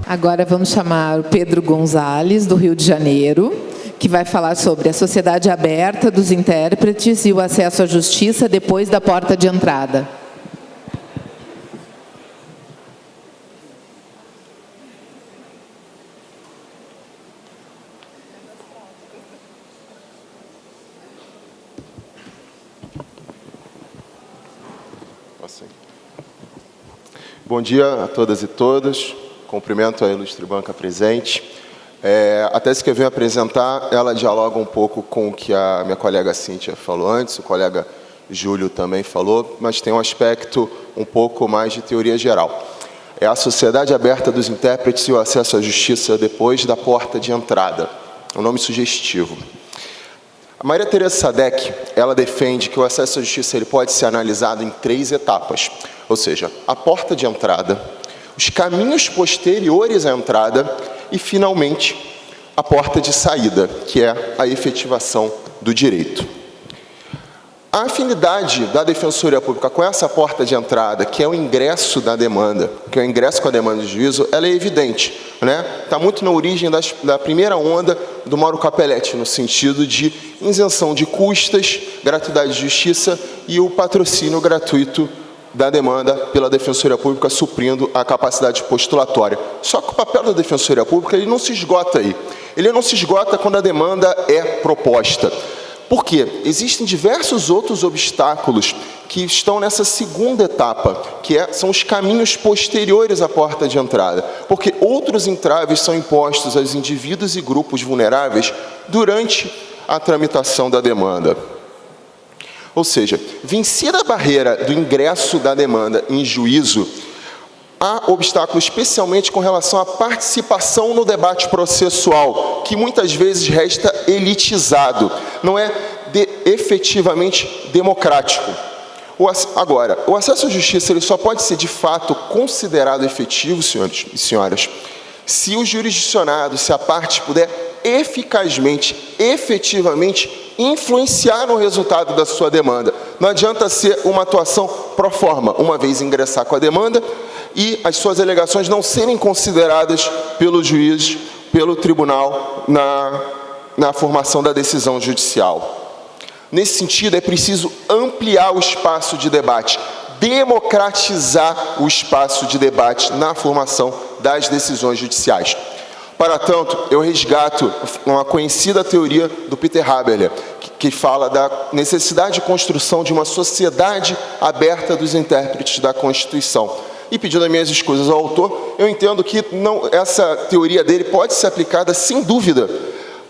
Agora vamos chamar o Pedro Gonzalez, do Rio de Janeiro, que vai falar sobre a sociedade aberta dos intérpretes e o acesso à justiça depois da porta de entrada. Bom dia a todas e todos. Cumprimento a ilustre banca presente. A tese que eu venho apresentar, ela dialoga um pouco com o que a minha colega Cíntia falou antes, o colega Júlio também falou, mas tem um aspecto um pouco mais de teoria geral. É a sociedade aberta dos intérpretes e o acesso à justiça depois da porta de entrada. É um nome sugestivo. A Maria Teresa Sadek, ela defende que o acesso à justiça ele pode ser analisado em 3 etapas, ou seja, a porta de entrada, os caminhos posteriores à entrada e, finalmente, a porta de saída, que é a efetivação do direito. A afinidade da Defensoria Pública com essa porta de entrada, que é o ingresso da demanda, que é o ingresso com a demanda de juízo, ela é evidente, né? Está muito na origem da primeira onda do Mauro Capelletti, no sentido de isenção de custas, gratuidade de justiça e o patrocínio gratuito da demanda pela Defensoria Pública, suprindo a capacidade postulatória. Só que o papel da Defensoria Pública ele não se esgota aí. Ele não se esgota quando a demanda é proposta. Por quê? Existem diversos outros obstáculos que estão nessa segunda etapa, que são os caminhos posteriores à porta de entrada, porque outros entraves são impostos aos indivíduos e grupos vulneráveis durante a tramitação da demanda. Ou seja, vencida a barreira do ingresso da demanda em juízo, há obstáculos especialmente com relação à participação no debate processual, que muitas vezes resta elitizado, não é efetivamente democrático. Agora, o acesso à justiça ele só pode ser de fato considerado efetivo, senhores e senhoras, se o jurisdicionado, se a parte puder eficazmente, efetivamente influenciar no resultado da sua demanda. Não adianta ser uma atuação pro forma, uma vez ingressar com a demanda e as suas alegações não serem consideradas pelo juiz, pelo tribunal, na formação da decisão judicial. Nesse sentido, é preciso ampliar o espaço de debate, democratizar o espaço de debate na formação das decisões judiciais. Para tanto, eu resgato uma conhecida teoria do Peter Haberle, que fala da necessidade de construção de uma sociedade aberta dos intérpretes da Constituição. E pedindo as minhas escusas ao autor, eu entendo que essa teoria dele pode ser aplicada, sem dúvida,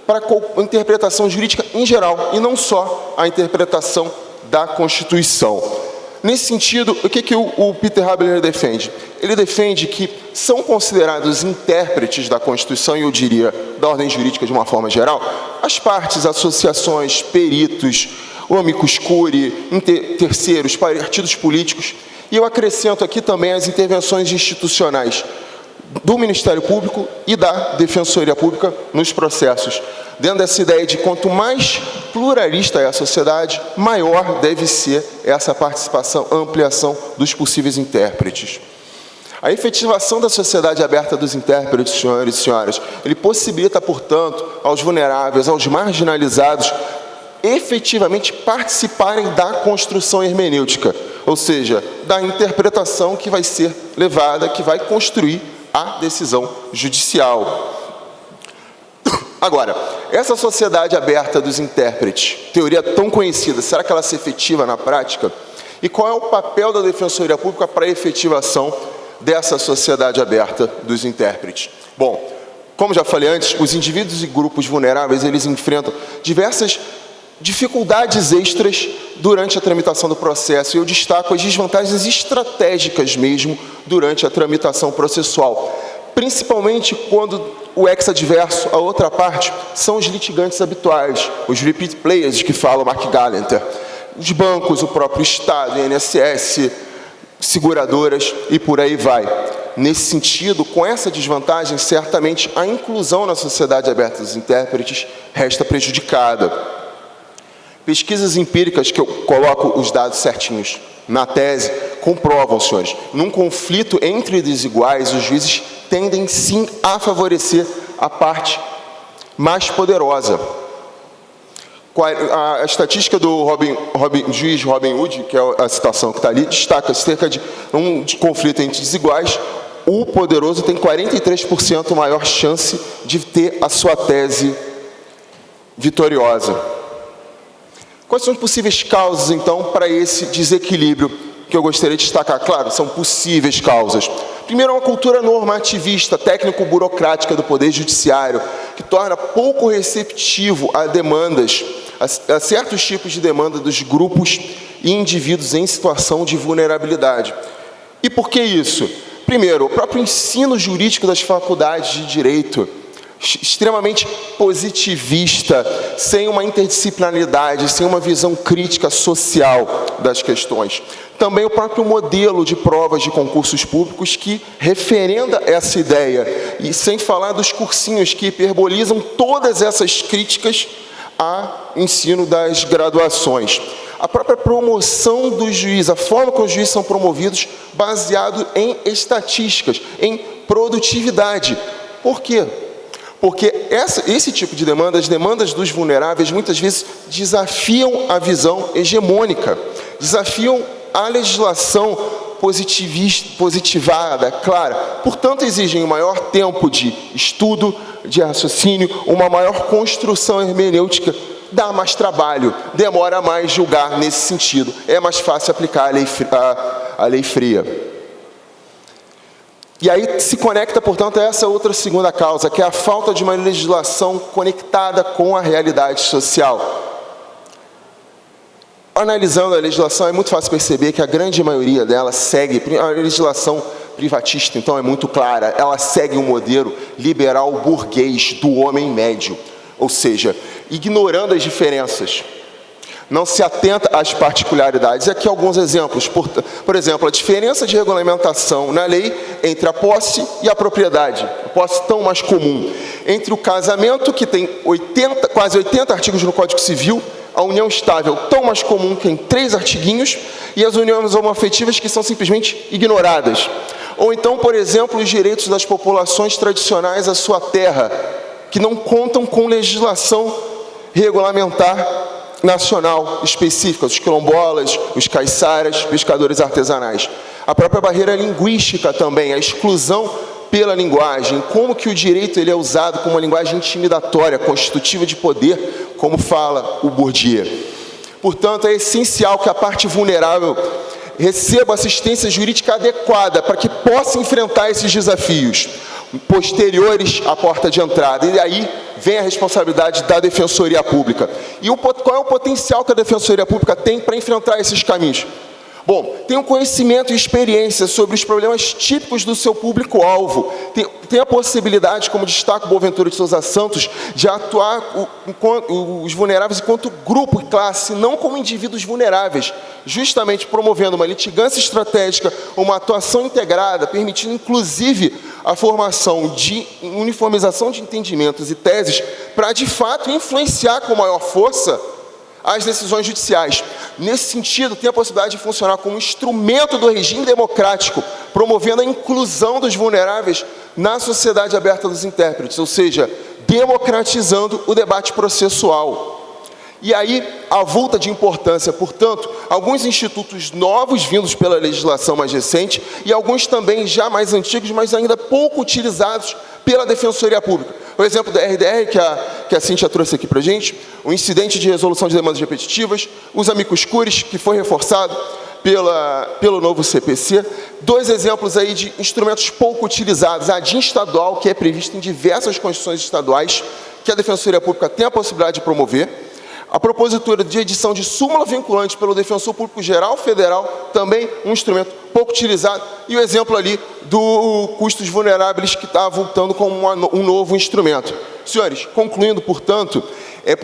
para a interpretação jurídica em geral, e não só a interpretação da Constituição. Nesse sentido, o que o Peter Haberle defende? Ele defende que são considerados intérpretes da Constituição, e eu diria da ordem jurídica de uma forma geral, as partes, associações, peritos, amicus curiae, terceiros, partidos políticos, e eu acrescento aqui também as intervenções institucionais do Ministério Público e da Defensoria Pública nos processos, dentro dessa ideia de quanto mais pluralista é a sociedade, maior deve ser essa participação, ampliação dos possíveis intérpretes. A efetivação da sociedade aberta dos intérpretes, senhores e senhoras, ele possibilita, portanto, aos vulneráveis, aos marginalizados, efetivamente participarem da construção hermenêutica, ou seja, da interpretação que vai ser levada, que vai construir a decisão judicial. Agora, essa sociedade aberta dos intérpretes, teoria tão conhecida, será que ela se efetiva na prática? E qual é o papel da Defensoria Pública para a efetivação dessa sociedade aberta dos intérpretes? Bom, como já falei antes, os indivíduos e grupos vulneráveis, eles enfrentam diversas dificuldades extras durante a tramitação do processo, e eu destaco as desvantagens estratégicas mesmo durante a tramitação processual, principalmente quando o ex-adverso, a outra parte, são os litigantes habituais, os repeat players que fala o Mark Gallenter, os bancos, o próprio Estado, INSS, seguradoras e por aí vai. Nesse sentido, com essa desvantagem, certamente a inclusão na sociedade aberta dos intérpretes resta prejudicada. Pesquisas empíricas, que eu coloco os dados certinhos na tese, comprovam, senhores, num conflito entre desiguais, os juízes tendem sim a favorecer a parte mais poderosa. A estatística do juiz Robin Hood, que é a citação que está ali, destaca cerca de um conflito entre desiguais, o poderoso tem 43% maior chance de ter a sua tese vitoriosa. Quais são as possíveis causas, então, para esse desequilíbrio que eu gostaria de destacar? Claro, são possíveis causas. Primeiro, uma cultura normativista, técnico-burocrática do Poder Judiciário, que torna pouco receptivo a demandas, a certos tipos de demanda dos grupos e indivíduos em situação de vulnerabilidade. E por que isso? Primeiro, o próprio ensino jurídico das faculdades de direito, extremamente positivista, sem uma interdisciplinaridade, sem uma visão crítica social das questões. Também o próprio modelo de provas de concursos públicos que referenda essa ideia, e sem falar dos cursinhos que hiperbolizam todas essas críticas ao ensino das graduações. A própria promoção dos juízes, a forma como os juízes são promovidos, baseado em estatísticas, em produtividade. Por quê? Porque esse tipo de demanda, as demandas dos vulneráveis, muitas vezes desafiam a visão hegemônica, desafiam a legislação positivada, clara. Portanto, exigem um maior tempo de estudo, de raciocínio, uma maior construção hermenêutica. Dá mais trabalho, demora mais julgar nesse sentido. É mais fácil aplicar a lei fria. E aí se conecta, portanto, a essa outra segunda causa, que é a falta de uma legislação conectada com a realidade social. Analisando a legislação, é muito fácil perceber que a grande maioria dela segue, a legislação privatista, então, é muito clara, ela segue um modelo liberal burguês do homem médio, ou seja, ignorando as diferenças. Não se atenta às particularidades. E aqui alguns exemplos. Por exemplo, a diferença de regulamentação na lei entre a posse e a propriedade. A posse tão mais comum. Entre o casamento, que tem quase 80 artigos no Código Civil, a união estável, tão mais comum, que tem 3 artiguinhos, e as uniões homoafetivas, que são simplesmente ignoradas. Ou então, por exemplo, os direitos das populações tradicionais à sua terra, que não contam com legislação regulamentar nacional específica, os quilombolas, os caiçaras, pescadores artesanais. A própria barreira linguística também, a exclusão pela linguagem, como que o direito ele é usado como uma linguagem intimidatória, constitutiva de poder, como fala o Bourdieu. Portanto, é essencial que a parte vulnerável receba assistência jurídica adequada para que possa enfrentar esses desafios posteriores à porta de entrada. E aí vem a responsabilidade da Defensoria Pública. E qual é o potencial que a Defensoria Pública tem para enfrentar esses caminhos? Bom, tem um conhecimento e experiência sobre os problemas típicos do seu público-alvo. Tem a possibilidade, como destaca o Boaventura de Souza Santos, de atuar os vulneráveis enquanto grupo e classe, não como indivíduos vulneráveis, justamente promovendo uma litigância estratégica, uma atuação integrada, permitindo inclusive a formação de uniformização de entendimentos e teses para, de fato, influenciar com maior força as decisões judiciais. Nesse sentido, tem a possibilidade de funcionar como instrumento do regime democrático, promovendo a inclusão dos vulneráveis na sociedade aberta dos intérpretes, ou seja, democratizando o debate processual. E aí, avulta de importância, portanto, alguns institutos novos vindos pela legislação mais recente e alguns também já mais antigos, mas ainda pouco utilizados pela Defensoria Pública. O exemplo da RDR, que a Cíntia trouxe aqui para a gente, o incidente de resolução de demandas repetitivas, os amicus curiae, que foi reforçado pelo novo CPC. 2 exemplos aí de instrumentos pouco utilizados. A DIN estadual, que é prevista em diversas constituições estaduais, que a Defensoria Pública tem a possibilidade de promover. A propositura de edição de súmula vinculante pelo Defensor Público Geral Federal, também um instrumento pouco utilizado. E o exemplo ali do custos vulneráveis, que está voltando como um novo instrumento. Senhores, concluindo, portanto, é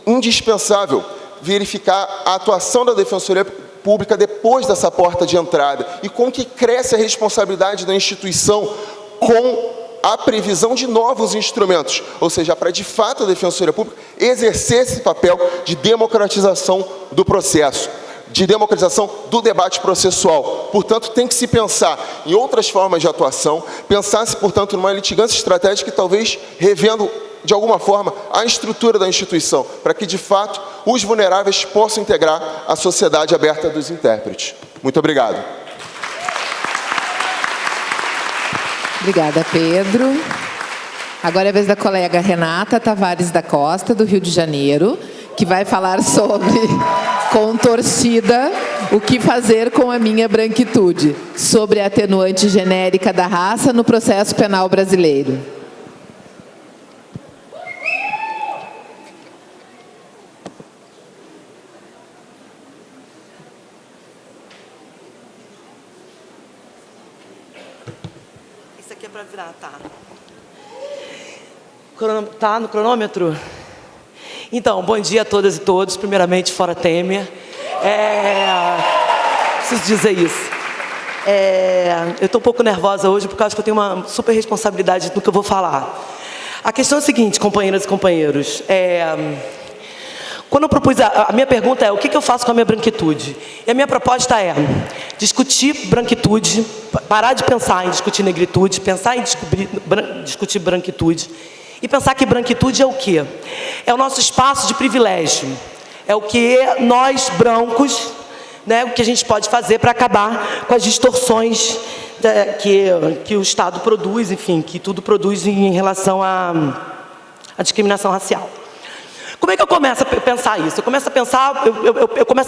indispensável verificar a atuação da Defensoria Pública depois dessa porta de entrada e com que cresce a responsabilidade da instituição com a previsão de novos instrumentos, ou seja, para de fato a Defensoria Pública exercer esse papel de democratização do processo. de democratização do debate processual. Portanto, tem que se pensar em outras formas de atuação, pensar-se, portanto, numa litigância estratégica e talvez revendo, de alguma forma, a estrutura da instituição, para que, de fato, os vulneráveis possam integrar a sociedade aberta dos intérpretes. Muito obrigado. Obrigada, Pedro. Agora é a vez da colega Renata Tavares da Costa, do Rio de Janeiro, que vai falar sobre contorcida, o que fazer com a minha branquitude, sobre a atenuante genérica da raça no processo penal brasileiro. Isso aqui é para virar, tá? Tá no cronômetro? Então, bom dia a todas e todos. Primeiramente, fora Temer. Preciso dizer isso. Eu estou um pouco nervosa hoje, porque eu acho que eu tenho uma super responsabilidade no que eu vou falar. A questão é a seguinte, companheiras e companheiros. Quando eu propus, a minha pergunta é: o que eu faço com a minha branquitude? E a minha proposta é discutir branquitude, parar de pensar em discutir negritude, pensar em discutir branquitude. E pensar que branquitude é o quê? É o nosso espaço de privilégio. É o que nós, brancos, né, o que a gente pode fazer para acabar com as distorções que o Estado produz, enfim, que tudo produz em relação à discriminação racial. Como é que eu começo a pensar isso? Eu começo a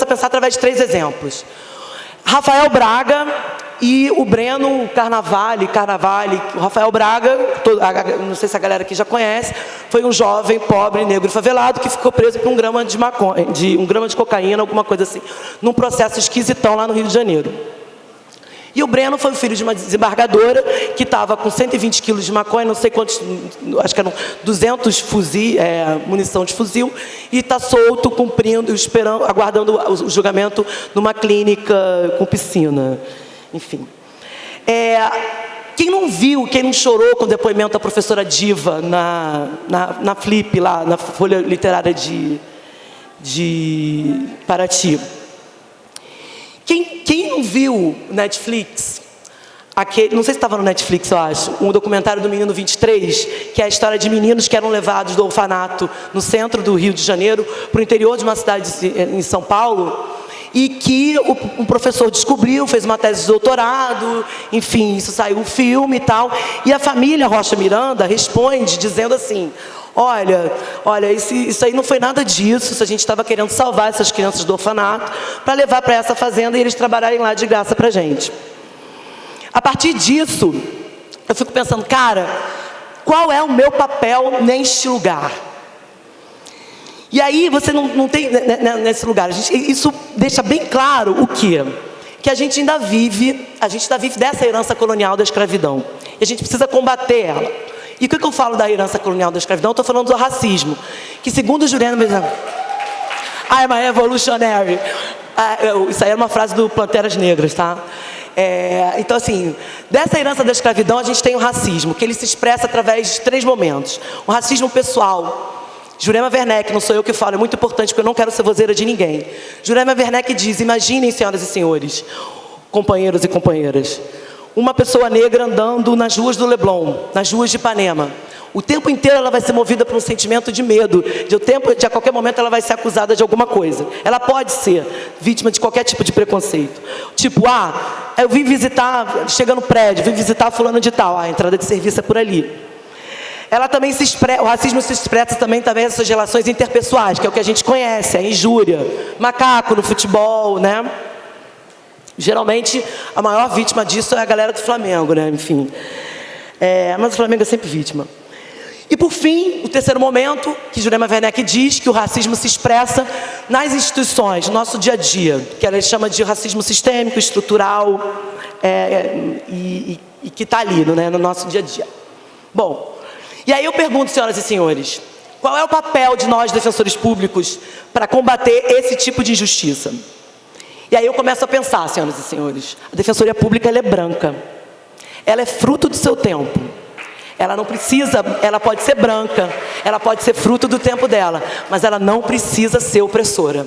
pensar através de 3 exemplos. Rafael Braga e o Breno Carnavale. O Rafael Braga, não sei se a galera aqui já conhece, foi um jovem pobre, negro favelado que ficou preso por 1 grama de maconha, 1 grama de cocaína, alguma coisa assim, num processo esquisitão lá no Rio de Janeiro. E o Breno foi o filho de uma desembargadora que estava com 120 quilos de maconha, não sei quantos, acho que eram 200 munição de fuzil, e está solto, cumprindo, aguardando o julgamento numa clínica com piscina. Enfim. Quem não viu, quem não chorou com o depoimento da professora Diva na Flip, lá na Folha Literária de Paraty? Quem não viu Netflix, não sei se estava no Netflix, eu acho, um documentário do Menino 23, que é a história de meninos que eram levados do orfanato no centro do Rio de Janeiro para o interior de uma cidade em São Paulo, e que um professor descobriu, fez uma tese de doutorado, enfim, isso saiu um filme e tal, e a família Rocha Miranda responde dizendo assim: olha, isso aí não foi nada disso, a gente estava querendo salvar essas crianças do orfanato para levar para essa fazenda e eles trabalharem lá de graça para a gente. A partir disso, eu fico pensando, cara, qual é o meu papel neste lugar? E aí você não tem nesse lugar. Isso deixa bem claro o quê? Que a gente ainda vive dessa herança colonial da escravidão. E a gente precisa combater ela. E o que eu falo da herança colonial da escravidão? Estou falando do racismo. Que segundo Jurema, I'm a revolutionary. Isso aí é uma frase do Panteras Negras, tá? Então, assim, dessa herança da escravidão a gente tem o racismo, que ele se expressa através de 3 momentos. O racismo pessoal. Jurema Werneck, não sou eu que falo, é muito importante porque eu não quero ser vozeira de ninguém. Jurema Werneck diz: imaginem, senhoras e senhores, companheiros e companheiras, uma pessoa negra andando nas ruas do Leblon, nas ruas de Ipanema. O tempo inteiro ela vai ser movida por um sentimento de medo, de a qualquer momento ela vai ser acusada de alguma coisa. Ela pode ser vítima de qualquer tipo de preconceito. Tipo, eu vim visitar, chega no prédio, vim visitar fulano de tal, a entrada de serviço é por ali. Ela também o racismo se expressa também nessas relações interpessoais, que é o que a gente conhece, a injúria, macaco no futebol, né? Geralmente, a maior vítima disso é a galera do Flamengo, né? Enfim. Mas o Flamengo é sempre vítima. E, por fim, o terceiro momento, que Jurema Werneck diz que o racismo se expressa nas instituições, no nosso dia a dia, que ela chama de racismo sistêmico, estrutural, e que está ali, né, no nosso dia a dia. Bom, e aí eu pergunto, senhoras e senhores, qual é o papel de nós, defensores públicos, para combater esse tipo de injustiça? E aí eu começo a pensar, senhoras e senhores, a Defensoria Pública ela é branca, ela é fruto do seu tempo. Ela pode ser branca, ela pode ser fruto do tempo dela, mas ela não precisa ser opressora.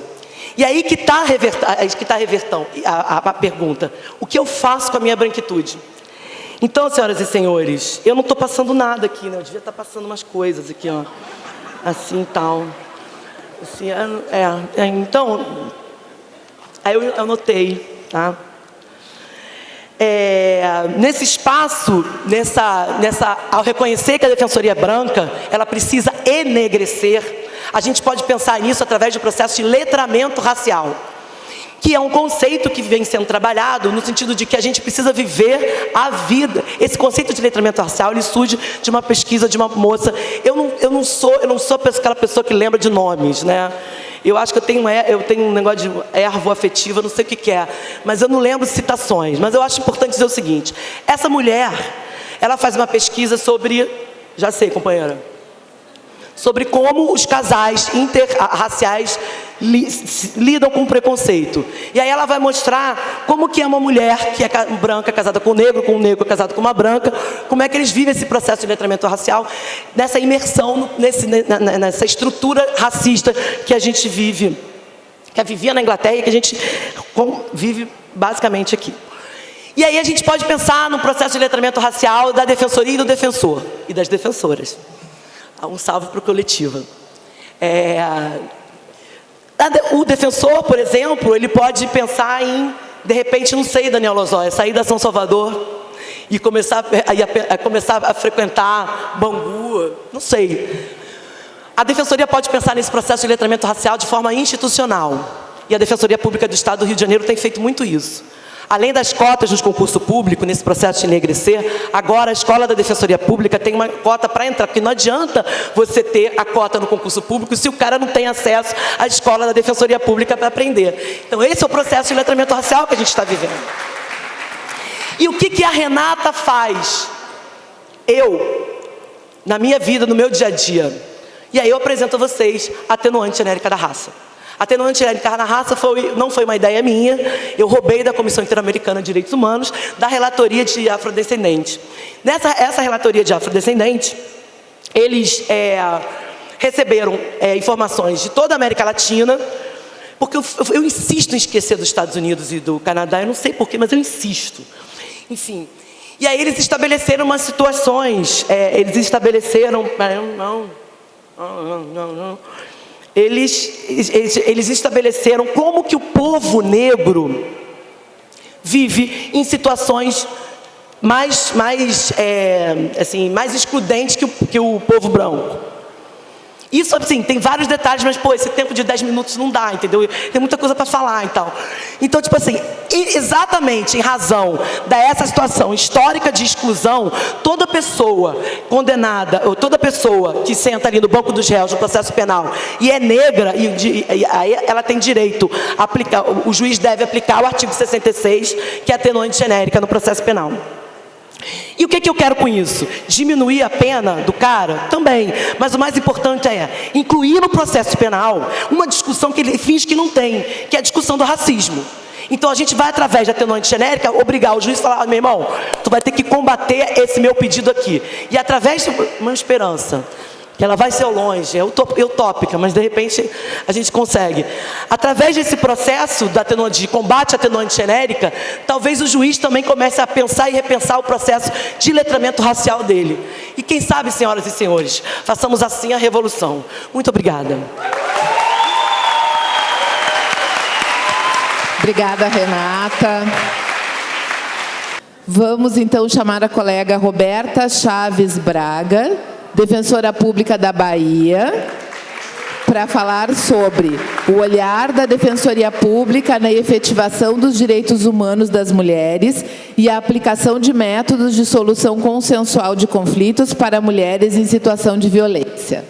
E aí que está a pergunta. O que eu faço com a minha branquitude? Então, senhoras e senhores, eu não estou passando nada aqui, né? Eu devia estar passando umas coisas aqui, ó. Assim e tal. Assim, então, aí eu anotei, tá? Nesse espaço, ao reconhecer que a defensoria é branca, ela precisa enegrecer. A gente pode pensar nisso através do processo de letramento racial, que é um conceito que vem sendo trabalhado no sentido de que a gente precisa viver a vida. Esse conceito de letramento racial, ele surge de uma pesquisa de uma moça. Eu não sou aquela pessoa que lembra de nomes, né? Eu acho que eu tenho um negócio de ervo afetivo, eu não sei o que é, mas eu não lembro de citações. Mas eu acho importante dizer o seguinte: essa mulher, ela faz uma pesquisa sobre, já sei, companheira, sobre como os casais interraciais lidam com o preconceito. E aí ela vai mostrar como que é uma mulher que é branca casada com um negro casado com uma branca, como é que eles vivem esse processo de letramento racial, nessa imersão, nessa estrutura racista que a gente vive, que vivia na Inglaterra e que a gente vive basicamente aqui. E aí a gente pode pensar no processo de letramento racial da defensoria e do defensor, e das defensoras. Um salve para o coletivo. O defensor, por exemplo, ele pode pensar em, de repente, não sei, Daniel Lozóia, sair da São Salvador e começar a frequentar Bangu, não sei. A defensoria pode pensar nesse processo de letramento racial de forma institucional. E a Defensoria Pública do Estado do Rio de Janeiro tem feito muito isso. Além das cotas nos concursos públicos, nesse processo de enegrecer, agora a escola da Defensoria Pública tem uma cota para entrar, porque não adianta você ter a cota no concurso público se o cara não tem acesso à escola da Defensoria Pública para aprender. Então esse é o processo de letramento racial que a gente está vivendo. E o que a Renata faz? Na minha vida, no meu dia a dia. E aí eu apresento a vocês a atenuante genérica da raça. A atenuante genérica da raça não foi uma ideia minha, eu roubei da Comissão Interamericana de Direitos Humanos, da relatoria de afrodescendente. Essa relatoria de afrodescendente, eles receberam informações de toda a América Latina, porque eu insisto em esquecer dos Estados Unidos e do Canadá, eu não sei porquê, mas eu insisto. Enfim, e aí eles estabeleceram umas situações, eles estabeleceram como que o povo negro vive em situações mais excludentes que o povo branco. Isso, assim, tem vários detalhes, mas, esse tempo de 10 minutos não dá, entendeu? Tem muita coisa para falar e tal. Então, tipo assim, exatamente em razão dessa situação histórica de exclusão, toda pessoa condenada, ou toda pessoa que senta ali no banco dos réus no processo penal e é negra, aí ela tem direito a aplicar, o juiz deve aplicar o artigo 66, que é a atenuante genérica no processo penal. E o que eu quero com isso? Diminuir a pena do cara? Também. Mas o mais importante é incluir no processo penal uma discussão que ele finge que não tem, que é a discussão do racismo. Então a gente vai, através da atenuante genérica, obrigar o juiz a falar: meu irmão, tu vai ter que combater esse meu pedido aqui. E através de uma esperança, que ela vai ser ao longe, é utópica, mas de repente a gente consegue. Através desse processo de combate à atenuante genérica, talvez o juiz também comece a pensar e repensar o processo de letramento racial dele. E quem sabe, senhoras e senhores, façamos assim a revolução. Muito obrigada. Obrigada, Renata. Vamos então chamar a colega Roberta Chaves Braga, defensora pública da Bahia, para falar sobre o olhar da Defensoria Pública na efetivação dos direitos humanos das mulheres e a aplicação de métodos de solução consensual de conflitos para mulheres em situação de violência.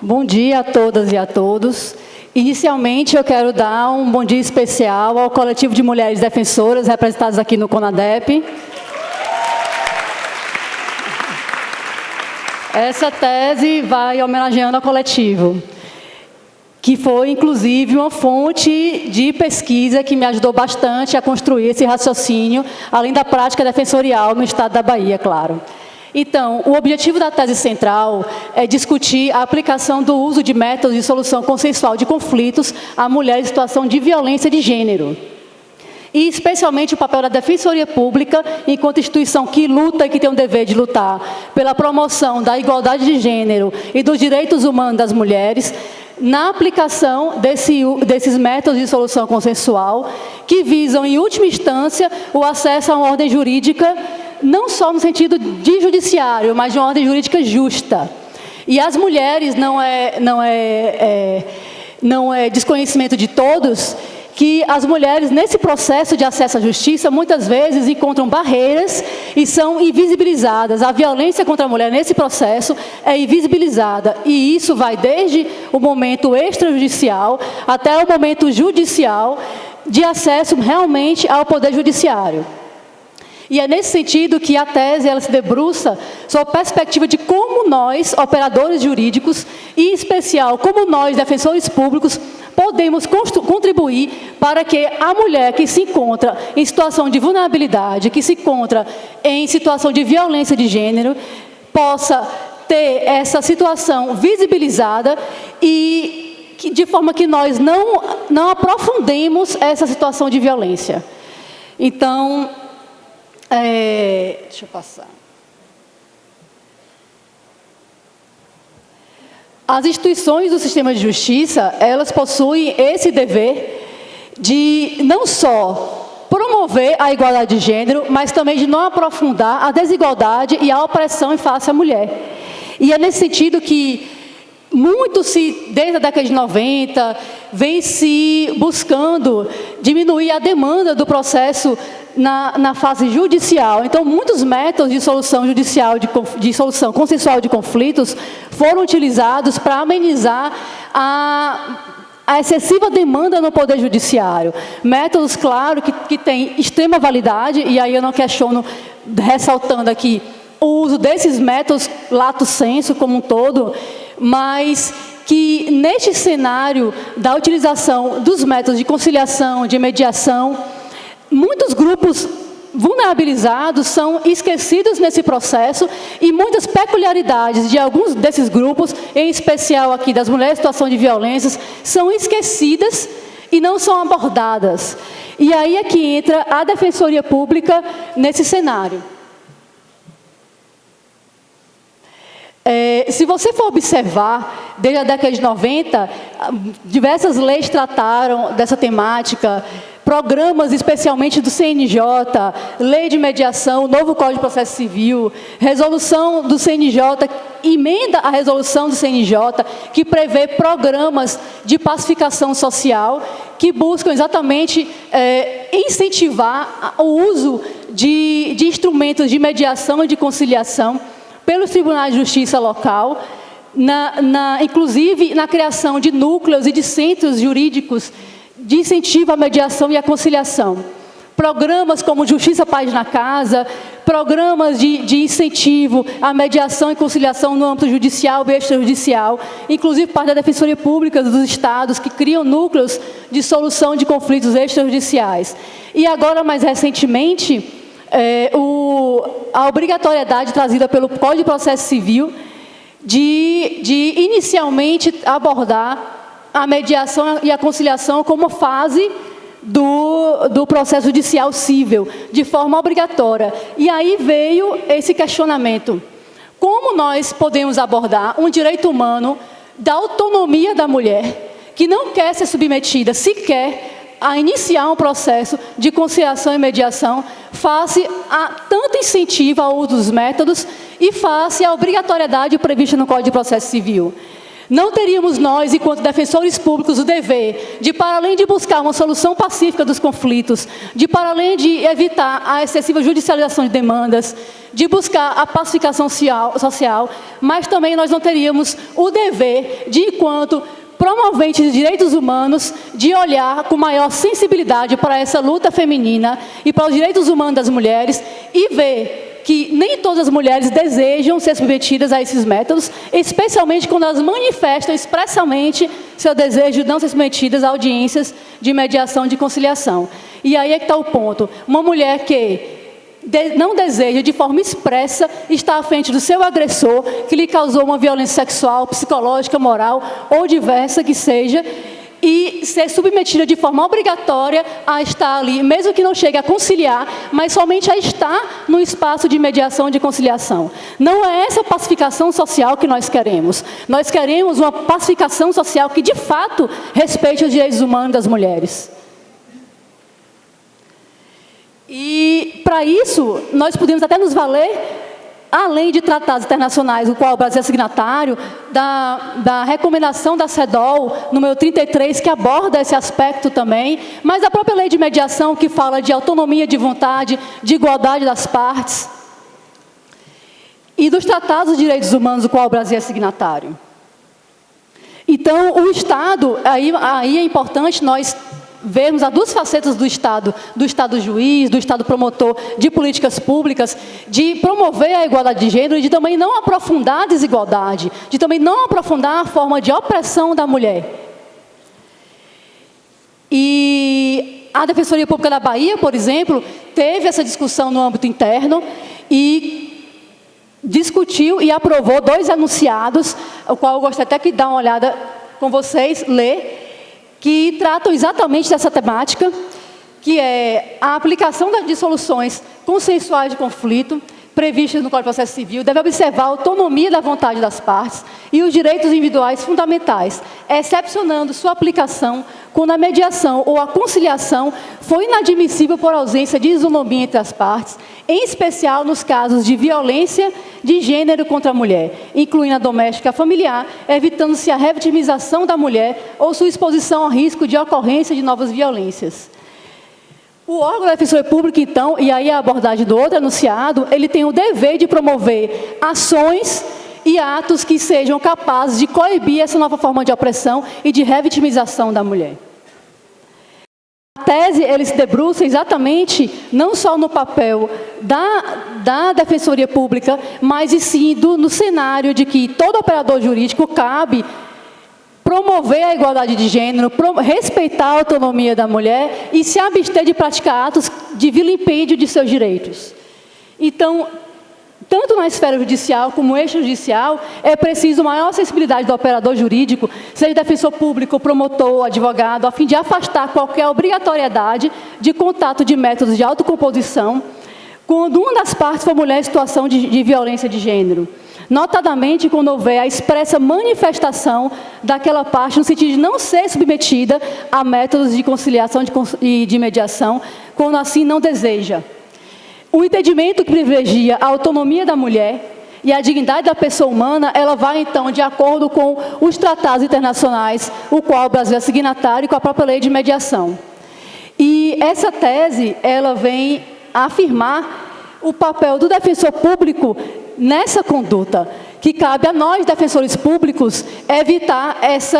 Bom dia a todas e a todos. Inicialmente, eu quero dar um bom dia especial ao coletivo de mulheres defensoras representadas aqui no CONADEP. Essa tese vai homenageando ao coletivo, que foi, inclusive, uma fonte de pesquisa que me ajudou bastante a construir esse raciocínio, além da prática defensorial no estado da Bahia, claro. Então, o objetivo da tese central é discutir a aplicação do uso de métodos de solução consensual de conflitos a mulheres em situação de violência de gênero. E, especialmente, o papel da Defensoria Pública, enquanto instituição que luta e que tem o dever de lutar pela promoção da igualdade de gênero e dos direitos humanos das mulheres, na aplicação desses métodos de solução consensual, que visam, em última instância, o acesso a uma ordem jurídica, não só no sentido de judiciário, mas de uma ordem jurídica justa. E as mulheres, não é desconhecimento de todos, que as mulheres, nesse processo de acesso à justiça, muitas vezes encontram barreiras e são invisibilizadas. A violência contra a mulher, nesse processo, é invisibilizada. E isso vai desde o momento extrajudicial até o momento judicial, de acesso realmente ao poder judiciário. E é nesse sentido que a tese ela se debruça sobre a perspectiva de como nós, operadores jurídicos, e em especial como nós, defensores públicos, podemos contribuir para que a mulher que se encontra em situação de vulnerabilidade, que se encontra em situação de violência de gênero, possa ter essa situação visibilizada e de forma que nós não aprofundemos essa situação de violência. Então, deixa eu passar. As instituições do sistema de justiça, elas possuem esse dever de não só promover a igualdade de gênero, mas também de não aprofundar a desigualdade e a opressão em face à mulher. E é nesse sentido que muito desde a década de 90, vem se buscando diminuir a demanda do processo na fase judicial. Então, muitos métodos de solução judicial, de solução consensual de conflitos, foram utilizados para amenizar a excessiva demanda no Poder Judiciário. Métodos, claro, que têm extrema validade, e aí eu não questiono, ressaltando aqui, o uso desses métodos, lato sensu, como um todo, mas que, neste cenário da utilização dos métodos de conciliação, de mediação, muitos grupos vulnerabilizados são esquecidos nesse processo e muitas peculiaridades de alguns desses grupos, em especial aqui das mulheres em situação de violências, são esquecidas e não são abordadas. E aí é que entra a Defensoria Pública nesse cenário. Se você for observar, desde a década de 90, diversas leis trataram dessa temática, programas especialmente do CNJ, lei de mediação, novo Código de Processo Civil, resolução do CNJ, emenda a resolução do CNJ, que prevê programas de pacificação social, que buscam exatamente incentivar o uso de instrumentos de mediação e de conciliação pelos tribunais de justiça local, inclusive na criação de núcleos e de centros jurídicos de incentivo à mediação e à conciliação. Programas como Justiça Paz na Casa, programas de incentivo à mediação e conciliação no âmbito judicial e extrajudicial, inclusive parte da Defensoria Pública dos Estados, que criam núcleos de solução de conflitos extrajudiciais. E agora, mais recentemente, a obrigatoriedade trazida pelo Código de Processo Civil de inicialmente abordar a mediação e a conciliação como fase do processo judicial cível, de forma obrigatória. E aí veio esse questionamento. Como nós podemos abordar um direito humano da autonomia da mulher, que não quer ser submetida sequer a iniciar um processo de conciliação e mediação, face a tanto incentivo ao uso dos métodos e face à obrigatoriedade prevista no Código de Processo Civil? Não teríamos nós, enquanto defensores públicos, o dever de, para além de buscar uma solução pacífica dos conflitos, de, para além de evitar a excessiva judicialização de demandas, de buscar a pacificação social, mas também nós não teríamos o dever de, enquanto promoventes de direitos humanos, de olhar com maior sensibilidade para essa luta feminina e para os direitos humanos das mulheres e ver que nem todas as mulheres desejam ser submetidas a esses métodos, especialmente quando elas manifestam expressamente seu desejo de não ser submetidas a audiências de mediação e de conciliação. E aí é que está o ponto. Uma mulher que não deseja, de forma expressa, estar à frente do seu agressor, que lhe causou uma violência sexual, psicológica, moral ou diversa que seja, e ser submetida de forma obrigatória a estar ali, mesmo que não chegue a conciliar, mas somente a estar no espaço de mediação e de conciliação. Não é essa pacificação social que nós queremos. Nós queremos uma pacificação social que, de fato, respeite os direitos humanos das mulheres. E, para isso, nós podemos até nos valer, além de tratados internacionais, o qual o Brasil é signatário, da recomendação da CEDAW, número 33, que aborda esse aspecto também, mas da própria lei de mediação, que fala de autonomia de vontade, de igualdade das partes, e dos tratados de direitos humanos, do qual o Brasil é signatário. Então, o Estado, aí é importante nós vermos as duas facetas do Estado juiz, do Estado promotor de políticas públicas, de promover a igualdade de gênero e de também não aprofundar a desigualdade, de também não aprofundar a forma de opressão da mulher. E a Defensoria Pública da Bahia, por exemplo, teve essa discussão no âmbito interno e discutiu e aprovou 2 enunciados, o qual eu gostaria até de dar uma olhada com vocês, ler, que tratam exatamente dessa temática, que é a aplicação de soluções consensuais de conflito, previstas no Código de Processo Civil, deve observar a autonomia da vontade das partes e os direitos individuais fundamentais, excepcionando sua aplicação quando a mediação ou a conciliação for inadmissível por ausência de isonomia entre as partes, em especial nos casos de violência de gênero contra a mulher, incluindo a doméstica e a familiar, evitando-se a revitimização da mulher ou sua exposição ao risco de ocorrência de novas violências. O órgão da Defensoria Pública, então, e aí a abordagem do outro enunciado, ele tem o dever de promover ações e atos que sejam capazes de coibir essa nova forma de opressão e de revitimização da mulher. A tese, ele se debruça exatamente, não só no papel da Defensoria Pública, mas e sim no cenário de que todo operador jurídico cabe promover a igualdade de gênero, respeitar a autonomia da mulher e se abster de praticar atos de vilipêndio de seus direitos. Então, tanto na esfera judicial como extrajudicial, é preciso maior sensibilidade do operador jurídico, seja defensor público, promotor, advogado, a fim de afastar qualquer obrigatoriedade de contato de métodos de autocomposição quando uma das partes for mulher em situação de violência de gênero. Notadamente, quando houver a expressa manifestação daquela parte no sentido de não ser submetida a métodos de conciliação e de mediação, quando assim não deseja. O entendimento que privilegia a autonomia da mulher e a dignidade da pessoa humana, ela vai, então, de acordo com os tratados internacionais, o qual o Brasil é signatário, e com a própria lei de mediação. E essa tese, ela vem afirmar o papel do defensor público nessa conduta, que cabe a nós, defensores públicos, evitar esse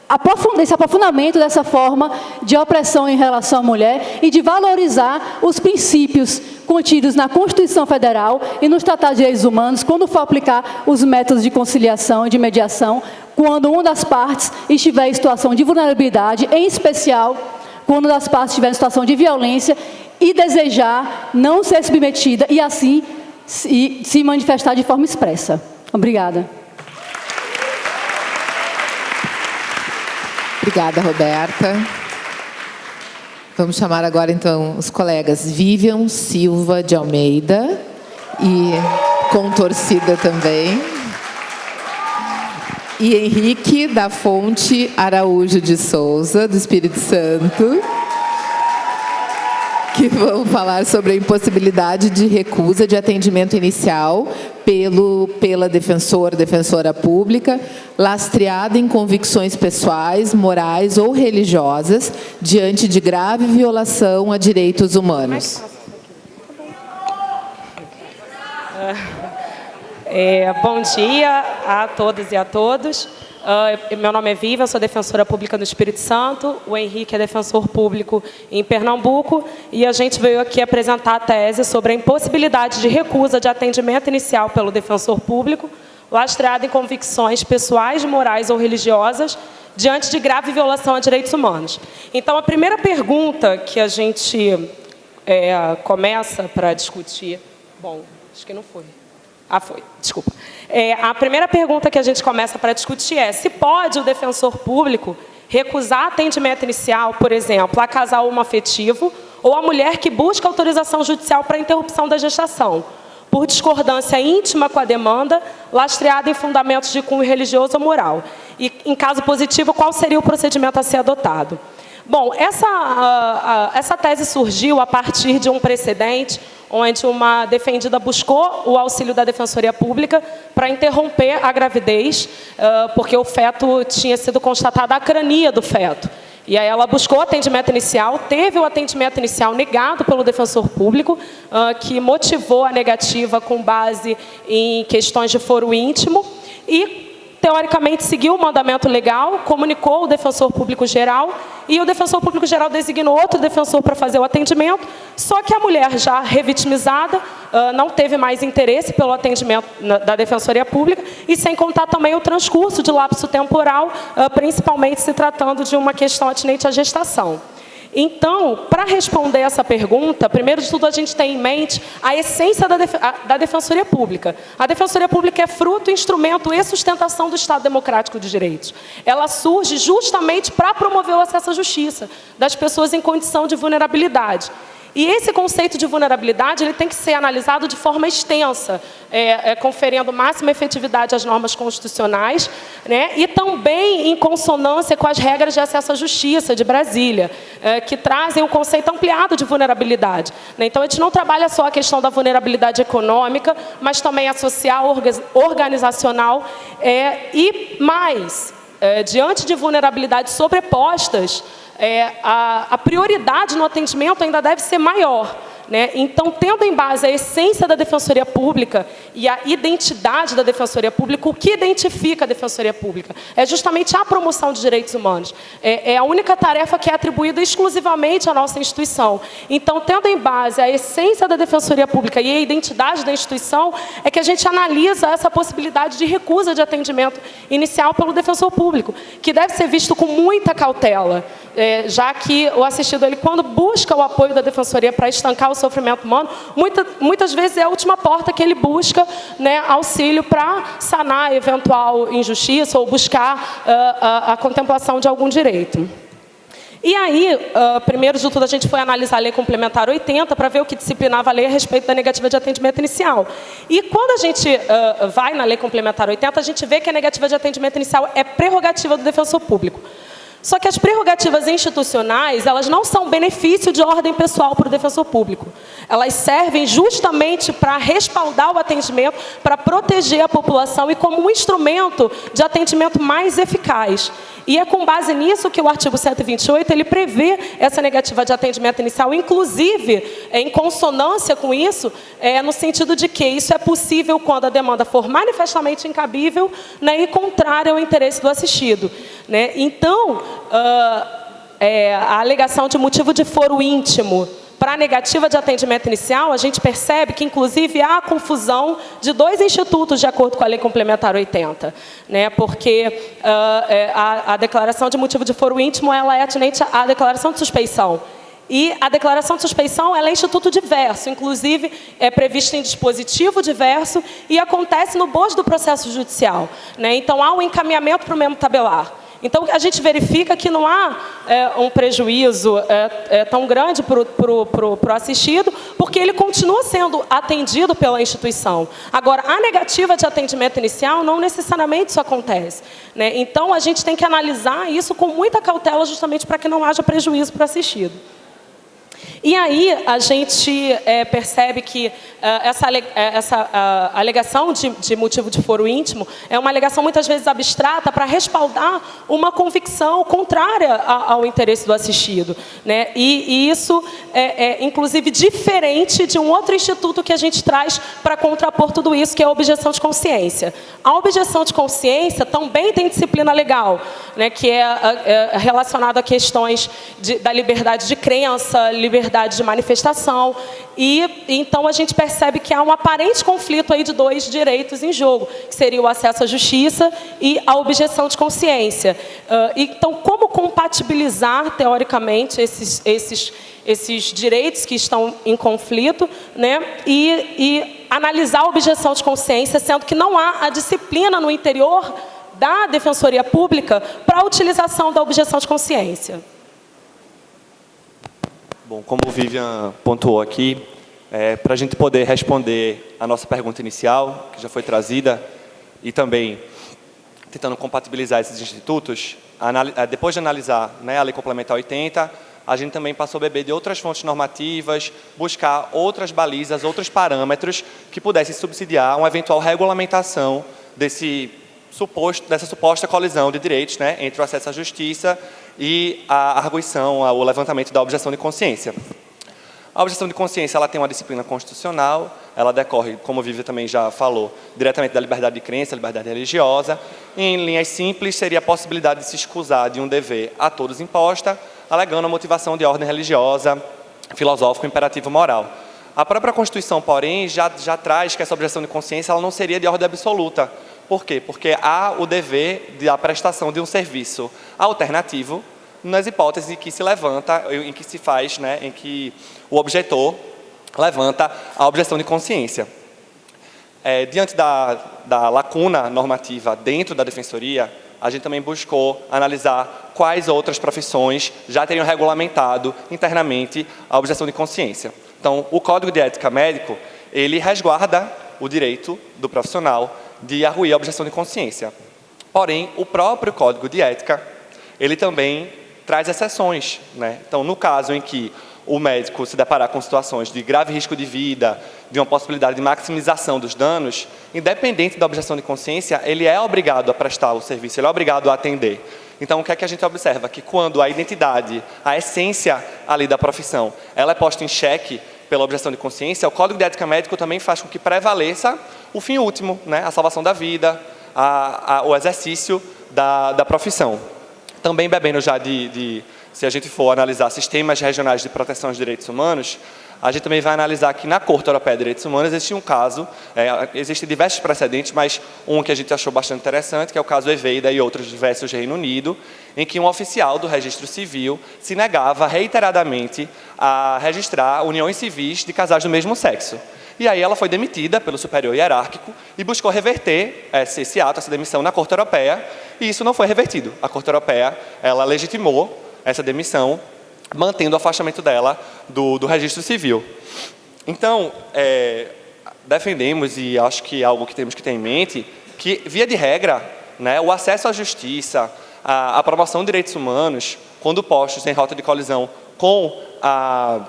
aprofundamento dessa forma de opressão em relação à mulher e de valorizar os princípios contidos na Constituição Federal e nos Tratados de Direitos Humanos, quando for aplicar os métodos de conciliação e de mediação, quando uma das partes estiver em situação de vulnerabilidade, em especial quando uma das partes estiver em situação de violência e desejar não ser submetida e assim se manifestar de forma expressa. Obrigada. Obrigada, Roberta. Vamos chamar agora, então, os colegas Vivian Silva de Almeida e com torcida também. E Henrique da Fonte Araújo de Souza, do Espírito Santo, que vão falar sobre a impossibilidade de recusa de atendimento inicial pela defensora pública, lastreada em convicções pessoais, morais ou religiosas, diante de grave violação a direitos humanos. Bom dia a todas e a todos. Meu nome é Vivian, sou defensora pública no Espírito Santo, o Henrique é defensor público em Pernambuco, e a gente veio aqui apresentar a tese sobre a impossibilidade de recusa de atendimento inicial pelo defensor público, lastreado em convicções pessoais, morais ou religiosas, diante de grave violação a direitos humanos. Então, a primeira pergunta que a gente começa para discutir... Bom, acho que não foi. Ah, foi, desculpa. A primeira pergunta que a gente começa para discutir é se pode o defensor público recusar atendimento inicial, por exemplo, a casal homoafetivo ou a mulher que busca autorização judicial para interrupção da gestação, por discordância íntima com a demanda, lastreada em fundamentos de cunho religioso ou moral. E, em caso positivo, qual seria o procedimento a ser adotado? Bom, essa tese surgiu a partir de um precedente onde uma defendida buscou o auxílio da Defensoria Pública para interromper a gravidez, porque o feto tinha sido constatada a acrania do feto. E aí ela buscou atendimento inicial, teve o atendimento inicial negado pelo defensor público, que motivou a negativa com base em questões de foro íntimo e, teoricamente, seguiu o mandamento legal, comunicou o defensor público geral e o defensor público geral designou outro defensor para fazer o atendimento, só que a mulher já revitimizada não teve mais interesse pelo atendimento da Defensoria Pública e sem contar também o transcurso de lapso temporal, principalmente se tratando de uma questão atinente à gestação. Então, para responder essa pergunta, primeiro de tudo a gente tem em mente a essência da Defensoria Pública. A Defensoria Pública é fruto, instrumento e sustentação do Estado Democrático de Direitos. Ela surge justamente para promover o acesso à justiça das pessoas em condição de vulnerabilidade. E esse conceito de vulnerabilidade ele tem que ser analisado de forma extensa, conferindo máxima efetividade às normas constitucionais, né, e também em consonância com as regras de acesso à justiça de Brasília, que trazem um conceito ampliado de vulnerabilidade. Né? Então, a gente não trabalha só a questão da vulnerabilidade econômica, mas também a social, organizacional e mais, diante de vulnerabilidades sobrepostas, a prioridade no atendimento ainda deve ser maior. Né? Então, tendo em base a essência da Defensoria Pública e a identidade da Defensoria Pública, o que identifica a Defensoria Pública? É justamente a promoção de direitos humanos. É a única tarefa que é atribuída exclusivamente à nossa instituição. Então, tendo em base a essência da Defensoria Pública e a identidade da instituição, é que a gente analisa essa possibilidade de recusa de atendimento inicial pelo defensor público, que deve ser visto com muita cautela, já que o assistido, ele, quando busca o apoio da Defensoria para estancar o sofrimento humano, muitas vezes é a última porta que ele busca, né, auxílio para sanar eventual injustiça ou buscar a contemplação de algum direito. E aí, primeiro de tudo, a gente foi analisar a Lei Complementar 80 para ver o que disciplinava a lei a respeito da negativa de atendimento inicial. E quando a gente vai na Lei Complementar 80, a gente vê que a negativa de atendimento inicial é prerrogativa do defensor público. Só que as prerrogativas institucionais, elas não são benefício de ordem pessoal para o defensor público. Elas servem justamente para respaldar o atendimento, para proteger a população e como um instrumento de atendimento mais eficaz. E é com base nisso que o artigo 128, ele prevê essa negativa de atendimento inicial, inclusive, em consonância com isso, no sentido de que isso é possível quando a demanda for manifestamente incabível, né, e contrária ao interesse do assistido. Né? Então, a alegação de motivo de foro íntimo para a negativa de atendimento inicial, a gente percebe que, inclusive, há a confusão de dois institutos, de acordo com a Lei Complementar 80. Né? Porque a declaração de motivo de foro íntimo ela é atinente à declaração de suspeição. E a declaração de suspeição ela é instituto diverso, inclusive é previsto em dispositivo diverso e acontece no bojo do processo judicial. Né? Então, há um encaminhamento para o mesmo tabelar. Então, a gente verifica que não há um prejuízo tão grande para o assistido, porque ele continua sendo atendido pela instituição. Agora, a negativa de atendimento inicial, não necessariamente isso acontece. Né? Então, a gente tem que analisar isso com muita cautela, justamente para que não haja prejuízo para o assistido. E aí, a gente percebe que essa alegação de motivo de foro íntimo é uma alegação muitas vezes abstrata para respaldar uma convicção contrária ao interesse do assistido. Né? E isso é, inclusive, diferente de um outro instituto que a gente traz para contrapor tudo isso, que é a objeção de consciência. A objeção de consciência também tem disciplina legal, né? Que é relacionada a questões da liberdade de crença, liberdade liberdade de manifestação. E então a gente percebe que há um aparente conflito aí de dois direitos em jogo, que seria o acesso à justiça e a objeção de consciência. Então, como compatibilizar, teoricamente, esses direitos que estão em conflito, né? E analisar a objeção de consciência, sendo que não há a disciplina no interior da Defensoria Pública para a utilização da objeção de consciência. Bom, como o Vivian pontuou aqui, para a gente poder responder a nossa pergunta inicial, que já foi trazida, e também tentando compatibilizar esses institutos, depois de analisar, né, a Lei Complementar 80, a gente também passou a beber de outras fontes normativas, buscar outras balizas, outros parâmetros que pudessem subsidiar uma eventual regulamentação dessa suposta colisão de direitos, né, entre o acesso à justiça e a arguição, o levantamento da objeção de consciência. A objeção de consciência ela tem uma disciplina constitucional, ela decorre, como o Vivian também já falou, diretamente da liberdade de crença, liberdade religiosa. Em linhas simples, seria a possibilidade de se escusar de um dever a todos imposta, alegando a motivação de ordem religiosa, filosófico, imperativo moral. A própria Constituição, porém, já traz que essa objeção de consciência ela não seria de ordem absoluta. Por quê? Porque há o dever da prestação de um serviço alternativo nas hipóteses em que se levanta, em que se faz, né, em que o objetor levanta a objeção de consciência. Diante da lacuna normativa dentro da Defensoria, a gente também buscou analisar quais outras profissões já teriam regulamentado internamente a objeção de consciência. Então, o Código de Ética Médico, ele resguarda o direito do profissional de arguir a objeção de consciência. Porém, o próprio Código de Ética, ele também traz exceções, né? Então, no caso em que o médico se deparar com situações de grave risco de vida, de uma possibilidade de maximização dos danos, independente da objeção de consciência, ele é obrigado a prestar o serviço, ele é obrigado a atender. Então, o que é que a gente observa? Que quando a identidade, a essência ali da profissão, ela é posta em xeque pela objeção de consciência, o Código de Ética Médico também faz com que prevaleça o fim último, né? A salvação da vida, o exercício da profissão. Também bebendo já se a gente for analisar sistemas regionais de proteção aos direitos humanos, a gente também vai analisar que na Corte Europeia de Direitos Humanos existe um caso, existem diversos precedentes, mas um que a gente achou bastante interessante, que é o caso Eveida e outros diversos do Reino Unido, em que um oficial do registro civil se negava reiteradamente a registrar uniões civis de casais do mesmo sexo. E aí ela foi demitida pelo superior hierárquico e buscou reverter esse ato, essa demissão na Corte Europeia, e isso não foi revertido. A Corte Europeia, ela legitimou essa demissão, mantendo o afastamento dela do registro civil. Então, defendemos, e acho que é algo que temos que ter em mente, que, via de regra, né, o acesso à justiça, a promoção de direitos humanos, quando postos em rota de colisão com a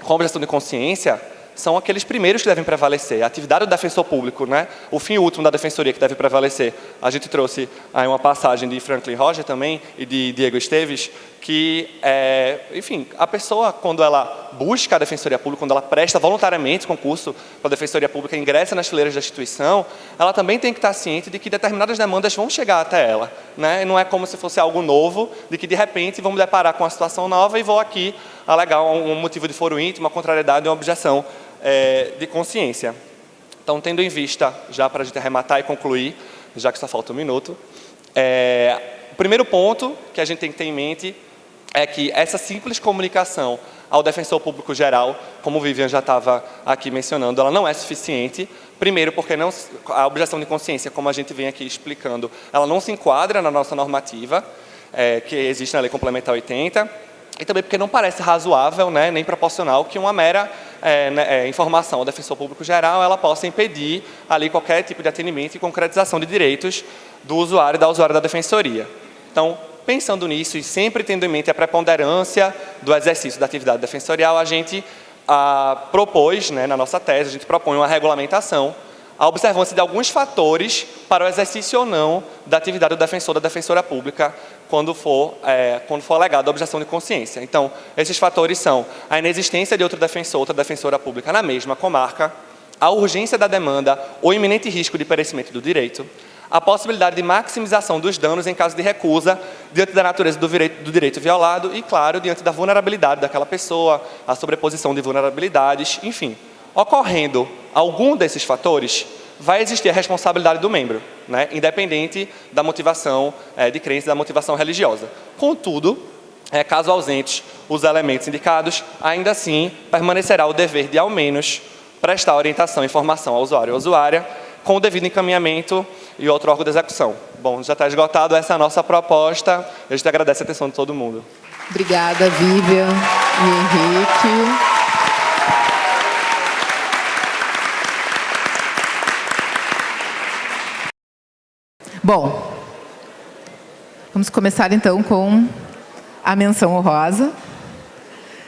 objeção de consciência, são aqueles primeiros que devem prevalecer. A atividade do defensor público, né? O fim último da defensoria que deve prevalecer. A gente trouxe aí uma passagem de Franklin Roger também e de Diego Esteves, que, enfim, a pessoa, quando ela busca a defensoria pública, quando ela presta voluntariamente concurso para a defensoria pública, ingressa nas fileiras da instituição, ela também tem que estar ciente de que determinadas demandas vão chegar até ela, né? Não é como se fosse algo novo, de que de repente vamos deparar com uma situação nova e vou aqui alegar um motivo de foro íntimo, uma contrariedade, uma objeção de consciência. Então, tendo em vista, já para a gente arrematar e concluir, já que só falta um minuto, o primeiro ponto que a gente tem que ter em mente é que essa simples comunicação ao defensor público geral, como o Vivian já estava aqui mencionando, ela não é suficiente. Primeiro, porque a objeção de consciência, como a gente vem aqui explicando, ela não se enquadra na nossa normativa, que existe na Lei Complementar 80, e também porque não parece razoável, né, nem proporcional que uma mera informação ao defensor público geral ela possa impedir ali qualquer tipo de atendimento e concretização de direitos do usuário e da usuária da defensoria. Então, pensando nisso e sempre tendo em mente a preponderância do exercício da atividade defensorial, a gente propôs, né, na nossa tese, a gente propõe uma regulamentação, a observância de alguns fatores para o exercício ou não da atividade do defensor, da defensora pública, quando for alegada a objeção de consciência. Então, esses fatores são a inexistência de outro defensor, outra defensora pública na mesma comarca, a urgência da demanda ou iminente risco de perecimento do direito, a possibilidade de maximização dos danos em caso de recusa, diante da natureza do direito violado e, claro, diante da vulnerabilidade daquela pessoa, a sobreposição de vulnerabilidades, enfim. Ocorrendo algum desses fatores, vai existir a responsabilidade do membro, né, independente da motivação de crença, da motivação religiosa. Contudo, caso ausentes os elementos indicados, ainda assim permanecerá o dever de, ao menos, prestar orientação e informação ao usuário ou usuária, com o devido encaminhamento e outro órgão de execução. Bom, já está esgotado, essa é a nossa proposta. A gente agradece a atenção de todo mundo. Obrigada, Vivian e Henrique. Bom, vamos começar então com a menção honrosa.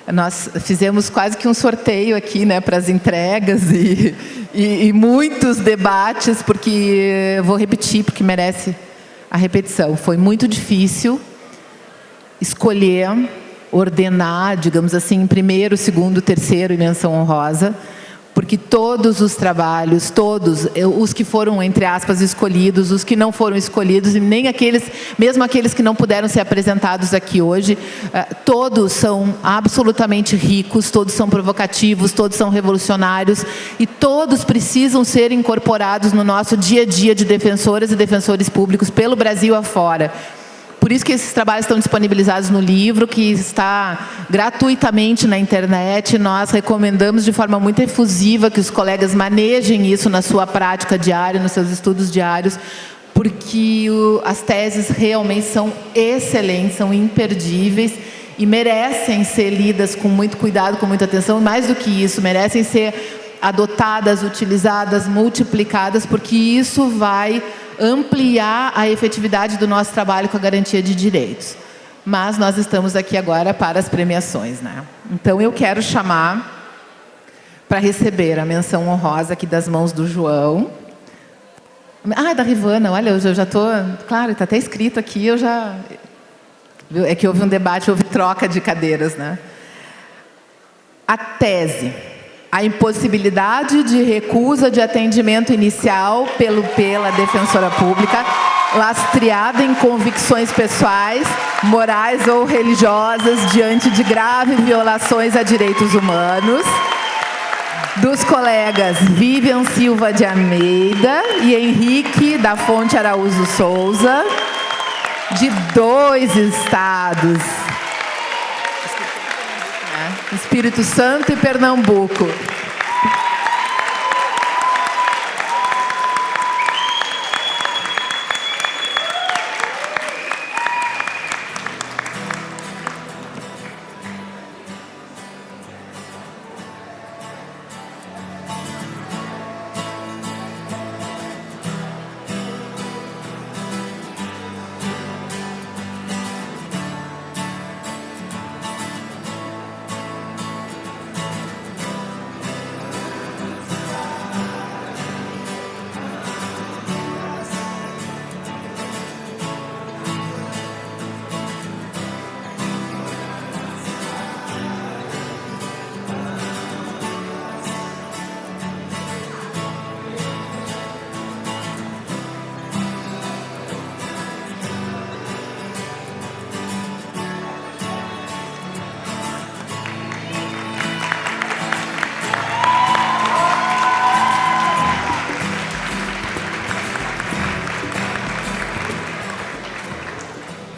Nós fizemos quase que um sorteio aqui, né, para as entregas e muitos debates, porque vou repetir, porque merece a repetição. Foi muito difícil escolher, ordenar, digamos assim, em primeiro, segundo, terceiro e menção honrosa, porque todos os trabalhos, todos, os que foram, entre aspas, escolhidos, os que não foram escolhidos, e nem aqueles, mesmo aqueles que não puderam ser apresentados aqui hoje, todos são absolutamente ricos, todos são provocativos, todos são revolucionários, e todos precisam ser incorporados no nosso dia a dia de defensoras e defensores públicos pelo Brasil afora. Por isso que esses trabalhos estão disponibilizados no livro, que está gratuitamente na internet. Nós recomendamos de forma muito efusiva que os colegas manejem isso na sua prática diária, nos seus estudos diários, porque as teses realmente são excelentes, são imperdíveis e merecem ser lidas com muito cuidado, com muita atenção. E mais do que isso, merecem ser adotadas, utilizadas, multiplicadas, porque isso vai ampliar a efetividade do nosso trabalho com a garantia de direitos. Mas nós estamos aqui agora para as premiações, né? Então eu quero chamar para receber a menção honrosa aqui das mãos do João. Ah, é da Rivana, olha, eu já estou... Claro, está até escrito aqui, eu já... É que houve um debate, houve troca de cadeiras, né? A tese: a impossibilidade de recusa de atendimento inicial pela defensora pública, lastreada em convicções pessoais, morais ou religiosas, diante de graves violações a direitos humanos, dos colegas Vivian Silva de Almeida e Henrique da Fonte Araújo Souza, de 2 estados, Espírito Santo e Pernambuco.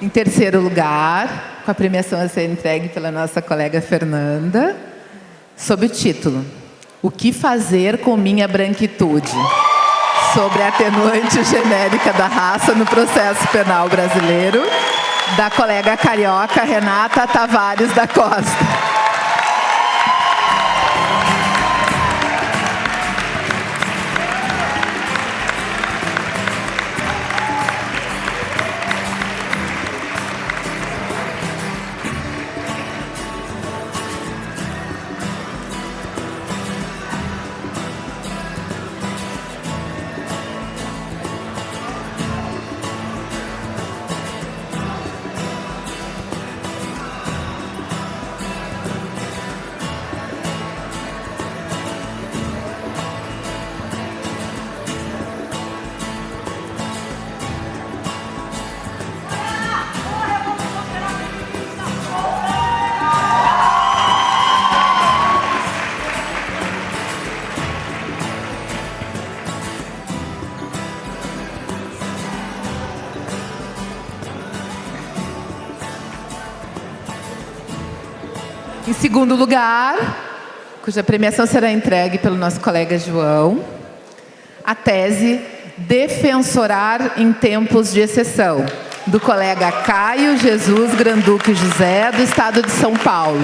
Em terceiro lugar, com a premiação a ser entregue pela nossa colega Fernanda, sob o título O que fazer com minha branquitude? Sobre a atenuante genérica da raça no processo penal brasileiro, da colega carioca Renata Tavares da Costa. Em segundo lugar, cuja premiação será entregue pelo nosso colega João, a tese Defensorar em Tempos de Exceção, do colega Caio Jesus Granduque José, do Estado de São Paulo.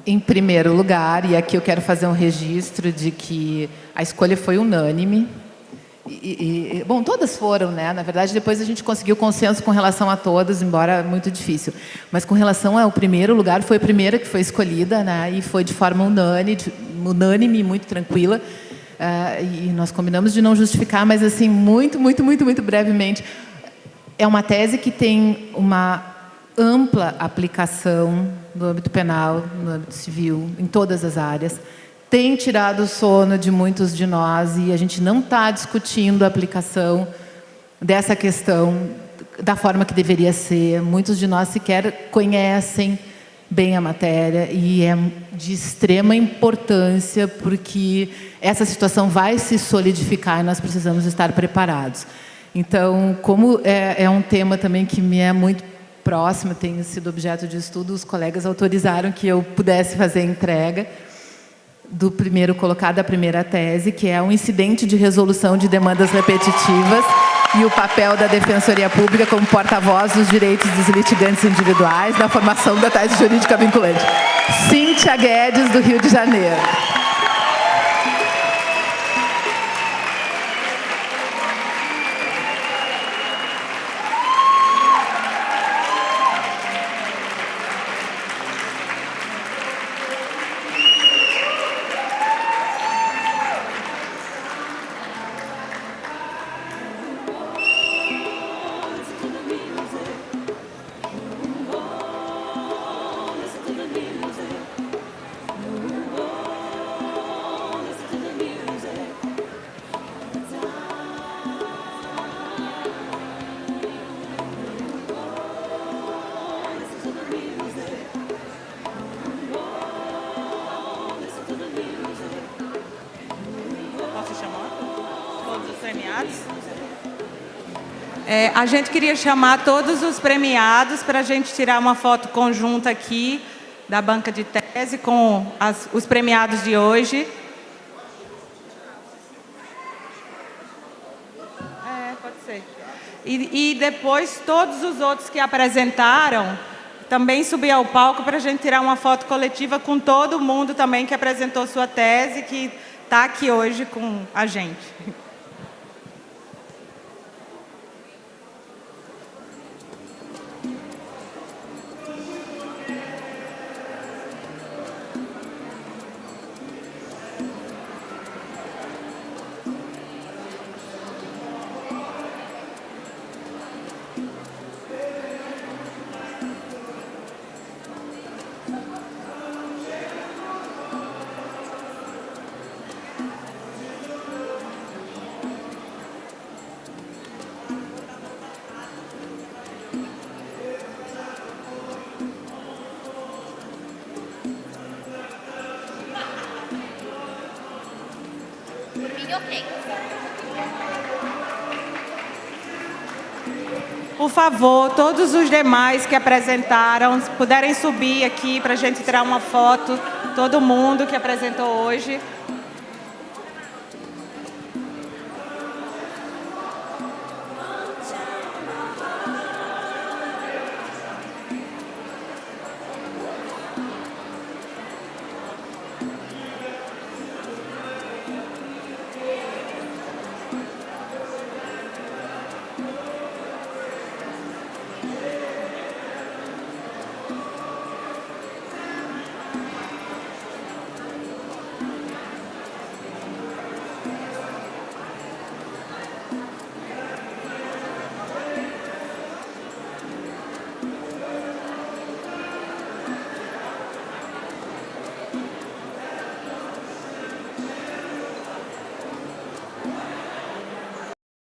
Em primeiro lugar, e aqui eu quero fazer um registro de que a escolha foi unânime. Bom, todas foram, né? Na verdade, depois a gente conseguiu consenso com relação a todas, embora muito difícil. Mas com relação ao primeiro lugar, foi a primeira que foi escolhida, né? E foi de forma unânime, muito tranquila. E nós combinamos de não justificar, mas assim, muito brevemente. É uma tese que tem uma ampla aplicação no âmbito penal, no âmbito civil, em todas as áreas. Tem tirado o sono de muitos de nós e a gente não está discutindo a aplicação dessa questão da forma que deveria ser. Muitos de nós sequer conhecem bem a matéria e é de extrema importância porque essa situação vai se solidificar e nós precisamos estar preparados. Então, como é um tema também que me é muito próximo, tem sido objeto de estudo, os colegas autorizaram que eu pudesse fazer a entrega do primeiro colocado, da primeira tese, que é um incidente de resolução de demandas repetitivas e o papel da Defensoria Pública como porta-voz dos direitos dos litigantes individuais na formação da tese jurídica vinculante. Cíntia Guedes, do Rio de Janeiro. A gente queria chamar todos os premiados para a gente tirar uma foto conjunta aqui da banca de tese com os premiados de hoje. Pode ser. E depois todos os outros que apresentaram também subir ao palco para a gente tirar uma foto coletiva com todo mundo também que apresentou sua tese, que está aqui hoje com a gente. Por favor, todos os demais que apresentaram, se puderem subir aqui para a gente tirar uma foto, todo mundo que apresentou hoje.